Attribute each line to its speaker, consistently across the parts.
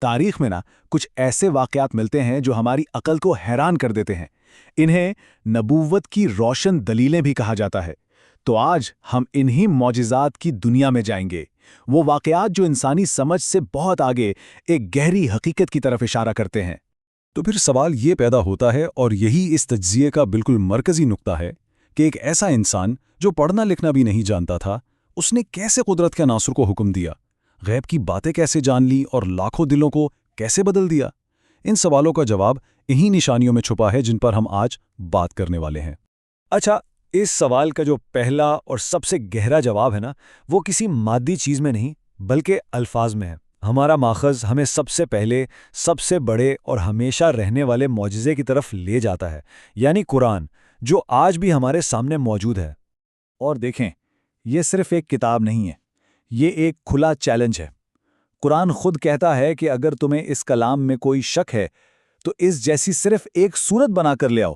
Speaker 1: تاریخ میں کچھ ایسے واقعات ملتے ہیں جو ہماری عقل کو حیران کر دیتے ہیں۔ انہیں نبوت کی روشن دلیلیں بھی کہا جاتا ہے۔ تو آج ہم انہی معجزات کی دنیا میں جائیں گے، وہ واقعات جو انسانی سمجھ سے بہت آگے ایک گہری حقیقت کی طرف اشارہ کرتے ہیں۔
Speaker 2: تو پھر سوال یہ پیدا ہوتا ہے، اور یہی اس تجزیے کا بالکل مرکزی نقطہ ہے، کہ ایک ایسا انسان جو پڑھنا لکھنا بھی نہیں جانتا تھا، اس نے کیسے قدرت کے عناصر کو حکم دیا، غیب کی باتیں کیسے جان لی اور لاکھوں دلوں کو کیسے بدل دیا؟ ان سوالوں کا جواب انہی نشانیوں میں چھپا ہے جن پر ہم آج بات کرنے والے ہیں۔
Speaker 3: اچھا، اس سوال کا جو پہلا اور سب سے گہرا جواب ہے وہ کسی مادی چیز میں نہیں بلکہ الفاظ میں ہے۔ ہمارا ماخذ ہمیں سب سے پہلے، سب سے بڑے اور ہمیشہ رہنے والے معجزے کی طرف لے جاتا ہے، یعنی قرآن، جو آج بھی ہمارے سامنے موجود ہے۔
Speaker 1: اور دیکھیں، یہ صرف ایک کتاب نہیں ہے، یہ ایک کھلا چیلنج ہے۔ قرآن خود کہتا ہے کہ اگر تمہیں اس کلام میں کوئی شک ہے تو اس جیسی صرف ایک صورت بنا کر لے آؤ،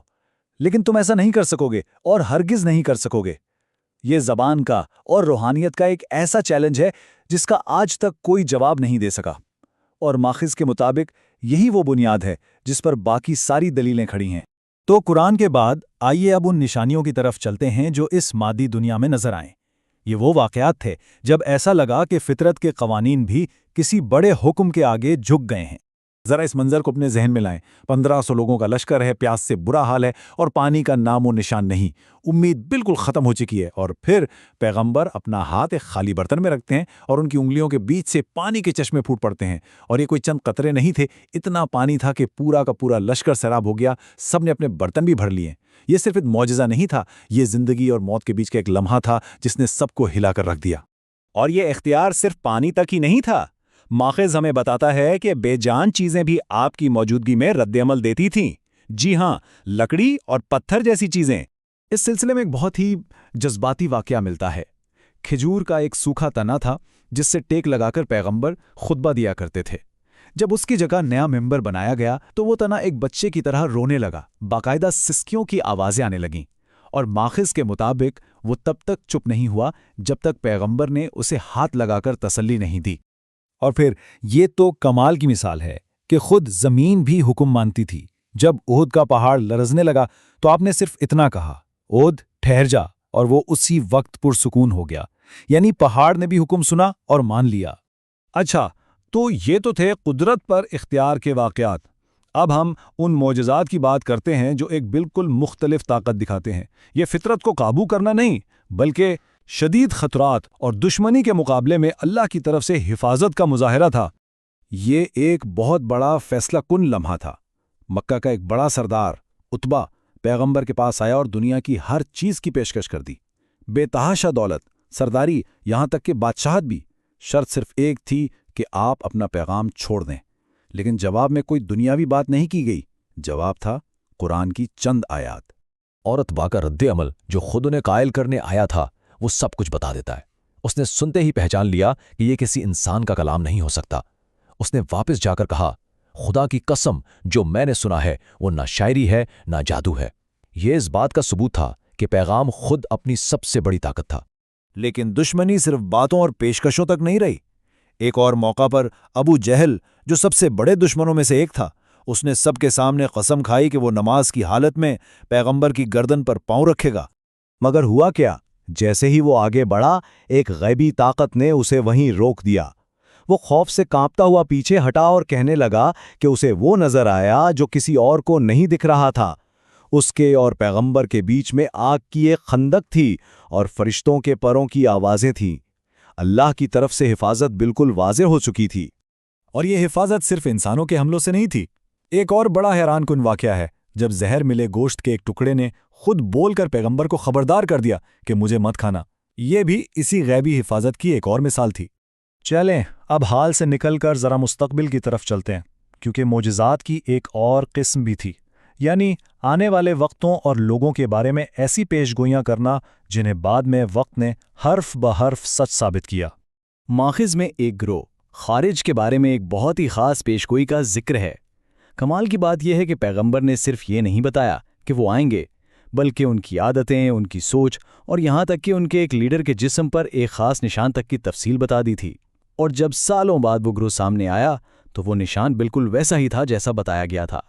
Speaker 1: لیکن تم ایسا نہیں کر سکو گے اور ہرگز نہیں کر سکو گے۔ یہ زبان کا اور روحانیت کا ایک ایسا چیلنج ہے جس کا آج تک کوئی جواب نہیں دے سکا، اور ماخذ کے مطابق یہی وہ بنیاد ہے جس پر باقی ساری دلیلیں کھڑی ہیں۔ تو قرآن کے بعد آئیے اب ان نشانیوں کی طرف چلتے ہیں جو اس مادی دنیا میں نظر آئیں۔ یہ وہ واقعات تھے جب ایسا لگا کہ فطرت کے قوانین بھی کسی بڑے حکم کے آگے جھک گئے ہیں۔ ذرا اس منظر کو اپنے ذہن میں لائیں۔ 1500 لوگوں کا لشکر ہے، پیاس سے برا حال ہے اور پانی کا نام و نشان نہیں، امید بالکل ختم ہو چکی ہے، اور پھر پیغمبر اپنا ہاتھ ایک خالی برتن میں رکھتے ہیں اور ان کی انگلیوں کے بیچ سے پانی کے چشمے پھوٹ پڑتے ہیں، اور یہ کوئی چند قطرے نہیں تھے، اتنا پانی تھا کہ پورا کا پورا لشکر سیراب ہو گیا، سب نے اپنے برتن بھی بھر لیے۔ یہ صرف ایک معجزہ نہیں تھا، یہ زندگی اور موت کے بیچ کا ایک لمحہ تھا جس نے سب کو ہلا کر رکھ دیا۔
Speaker 3: اور یہ اختیار صرف پانی تک ہی نہیں تھا، ماخذ ہمیں بتاتا ہے کہ بے جان چیزیں بھی آپ کی موجودگی میں رد عمل دیتی تھیں۔ جی ہاں، لکڑی اور پتھر جیسی چیزیں۔
Speaker 1: اس سلسلے میں ایک بہت ہی جذباتی واقعہ ملتا ہے۔ کھجور کا ایک سوکھا تنا تھا جس سے ٹیک لگا کر پیغمبر خطبہ دیا کرتے تھے۔ جب اس کی جگہ نیا ممبر بنایا گیا تو وہ تنا ایک بچے کی طرح رونے لگا، باقاعدہ سسکیوں کی آوازیں آنے لگیں، اور ماخذ کے مطابق وہ تب تک چپ نہیں ہوا جب تک پیغمبر نے اسے ہاتھ لگا کر تسلی نہیں دی۔ اور پھر یہ تو کمال کی مثال ہے کہ خود زمین بھی حکم مانتی تھی۔ جب احد کا پہاڑ لرزنے لگا تو آپ نے صرف اتنا کہا، احد ٹھہر جا، اور وہ اسی وقت پرسکون ہو گیا، یعنی پہاڑ نے بھی حکم سنا اور مان لیا۔
Speaker 3: اچھا، تو یہ تو تھے قدرت پر اختیار کے واقعات۔ اب ہم ان معجزات کی بات کرتے ہیں جو ایک بالکل مختلف طاقت دکھاتے ہیں۔ یہ فطرت کو قابو کرنا نہیں، بلکہ شدید خطرات اور دشمنی کے مقابلے میں اللہ کی طرف سے حفاظت کا مظاہرہ تھا۔
Speaker 1: یہ ایک بہت بڑا فیصلہ کن لمحہ تھا۔ مکہ کا ایک بڑا سردار عتبہ پیغمبر کے پاس آیا اور دنیا کی ہر چیز کی پیشکش کر دی، بے تحاشا دولت، سرداری، یہاں تک کہ بادشاہت بھی۔ شرط صرف ایک تھی کہ آپ اپنا پیغام چھوڑ دیں، لیکن جواب میں کوئی دنیاوی بات نہیں کی گئی، جواب تھا قرآن کی چند آیات۔
Speaker 4: اور عتبہ کا رد عمل جو خود انہیں قائل کرنے آیا تھا وہ سب کچھ بتا دیتا ہے۔ اس نے سنتے ہی پہچان لیا کہ یہ کسی انسان کا کلام نہیں ہو سکتا۔ اس نے واپس جا کر کہا، خدا کی قسم، جو میں نے سنا ہے وہ نہ شاعری ہے نہ جادو ہے۔ یہ اس بات کا ثبوت تھا کہ پیغام خود اپنی سب سے بڑی طاقت تھا۔
Speaker 3: لیکن دشمنی صرف باتوں اور پیشکشوں تک نہیں رہی۔ ایک اور موقع پر ابو جہل، جو سب سے بڑے دشمنوں میں سے ایک تھا، اس نے سب کے سامنے قسم کھائی کہ وہ نماز کی حالت میں پیغمبر کی گردن پر پاؤں رکھے گا۔ مگر ہوا کیا؟ جیسے ہی وہ آگے بڑھا، ایک غیبی طاقت نے اسے وہیں روک دیا۔ وہ خوف سے کانپتا ہوا پیچھے ہٹا اور کہنے لگا کہ اسے وہ نظر آیا جو کسی اور کو نہیں دکھ رہا تھا۔ اس کے اور پیغمبر کے بیچ میں آگ کی ایک خندق تھی اور فرشتوں کے پروں کی آوازیں تھیں۔ اللہ کی طرف سے حفاظت بالکل واضح ہو چکی تھی۔
Speaker 1: اور یہ حفاظت صرف انسانوں کے حملوں سے نہیں تھی۔ ایک اور بڑا حیران کن واقعہ ہے جب زہر ملے گوشت کے ایک ٹکڑے نے خود بول کر پیغمبر کو خبردار کر دیا کہ مجھے مت کھانا۔ یہ بھی اسی غیبی حفاظت کی ایک اور مثال تھی۔ چلیں اب حال سے نکل کر ذرا مستقبل کی طرف چلتے ہیں، کیونکہ معجزات کی ایک اور قسم بھی تھی، یعنی آنے والے وقتوں اور لوگوں کے بارے میں ایسی پیش گوئیاں کرنا جنہیں بعد میں وقت نے حرف بحرف سچ ثابت کیا۔
Speaker 5: ماخذ میں ایک گروہ خارج کے بارے میں ایک بہت ہی خاص پیشگوئی کا ذکر ہے۔ کمال کی بات یہ ہے کہ پیغمبر نے صرف یہ نہیں بتایا کہ وہ آئیں گے، بلکہ ان کی عادتیں، ان کی سوچ اور یہاں تک کہ ان کے ایک لیڈر کے جسم پر ایک خاص نشان تک کی تفصیل بتا دی تھی۔ اور جب سالوں بعد وہ گروہ سامنے آیا تو وہ نشان بالکل ویسا ہی تھا جیسا بتایا گیا تھا۔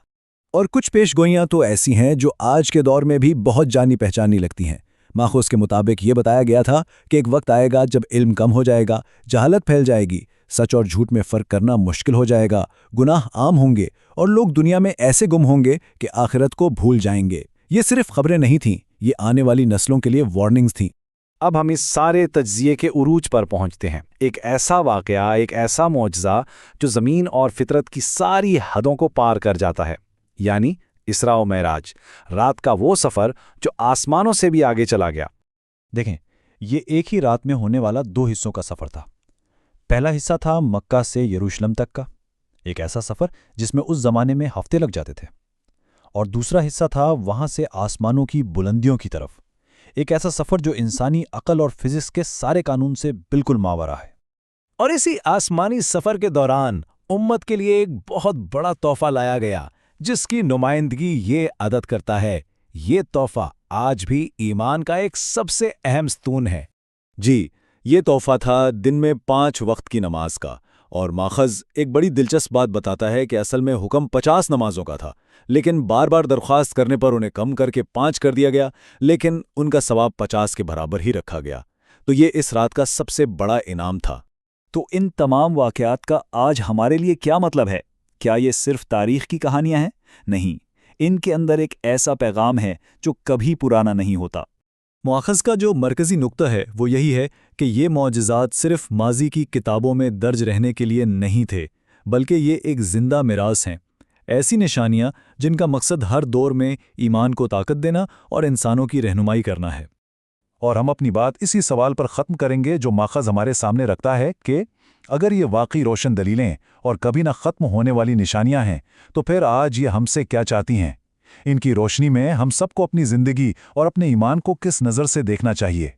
Speaker 3: اور کچھ پیش گوئیاں تو ایسی ہیں جو آج کے دور میں بھی بہت جانی پہچانی لگتی ہیں۔ ماخوذ کے مطابق یہ بتایا گیا تھا کہ ایک وقت آئے گا جب علم کم ہو جائے گا، جہالت پھیل جائے گی، سچ اور جھوٹ میں فرق کرنا مشکل ہو جائے گا، گناہ عام ہوں گے اور لوگ دنیا میں ایسے گم ہوں گے کہ آخرت کو بھول جائیں گے۔ یہ صرف خبریں نہیں تھیں، یہ آنے والی نسلوں کے لیے وارننگز تھیں۔
Speaker 1: اب ہم اس سارے تجزیے کے عروج پر پہنچتے ہیں، ایک ایسا واقعہ، ایک ایسا معجزہ جو زمین اور فطرت کی ساری حدوں کو پار کر جاتا ہے، یعنی اسراء و معراج، رات کا وہ سفر جو آسمانوں سے بھی آگے چلا گیا۔
Speaker 3: دیکھیں، یہ ایک ہی رات میں ہونے والا 2 حصوں کا سفر تھا۔ پہلا حصہ تھا مکہ سے یروشلم تک کا، ایک ایسا سفر جس میں اس زمانے میں ہفتے لگ جاتے تھے، اور دوسرا حصہ تھا وہاں سے آسمانوں کی بلندیوں کی طرف، ایک ایسا سفر جو انسانی عقل اور فزکس کے سارے قانون سے بالکل ماورا ہے۔
Speaker 5: اور اسی آسمانی سفر کے دوران امت کے لیے ایک بہت بڑا تحفہ لایا گیا جس کی نمائندگی یہ عدد کرتا ہے۔ یہ تحفہ آج بھی ایمان کا ایک سب سے اہم ستون ہے۔
Speaker 3: جی، یہ تحفہ تھا دن میں 5 وقت کی نماز کا، اور ماخذ ایک بڑی دلچسپ بات بتاتا ہے کہ اصل میں حکم 50 نمازوں کا تھا، لیکن بار بار درخواست کرنے پر انہیں کم کر کے 5 کر دیا گیا، لیکن ان کا ثواب 50 کے برابر ہی رکھا گیا۔ تو یہ اس رات کا سب سے بڑا انعام تھا۔
Speaker 1: تو ان تمام واقعات کا آج ہمارے لیے کیا مطلب ہے؟ کیا یہ صرف تاریخ کی کہانیاں ہیں؟ نہیں، ان کے اندر ایک ایسا پیغام ہے جو کبھی پرانا نہیں ہوتا۔
Speaker 2: مؤخذ کا جو مرکزی نقطہ ہے وہ یہی ہے کہ یہ معجزات صرف ماضی کی کتابوں میں درج رہنے کے لیے نہیں تھے، بلکہ یہ ایک زندہ میراث ہیں، ایسی نشانیاں جن کا مقصد ہر دور میں ایمان کو طاقت دینا اور انسانوں کی رہنمائی کرنا ہے۔
Speaker 6: اور ہم اپنی بات اسی سوال پر ختم کریں گے جو ماخذ ہمارے سامنے رکھتا ہے کہ اگر یہ واقعی روشن دلیلیں اور کبھی نہ ختم ہونے والی نشانیاں ہیں تو پھر آج یہ ہم سے کیا چاہتی ہیں؟ ان کی روشنی میں ہم سب کو اپنی زندگی اور اپنے ایمان کو کس نظر سے دیکھنا چاہیے؟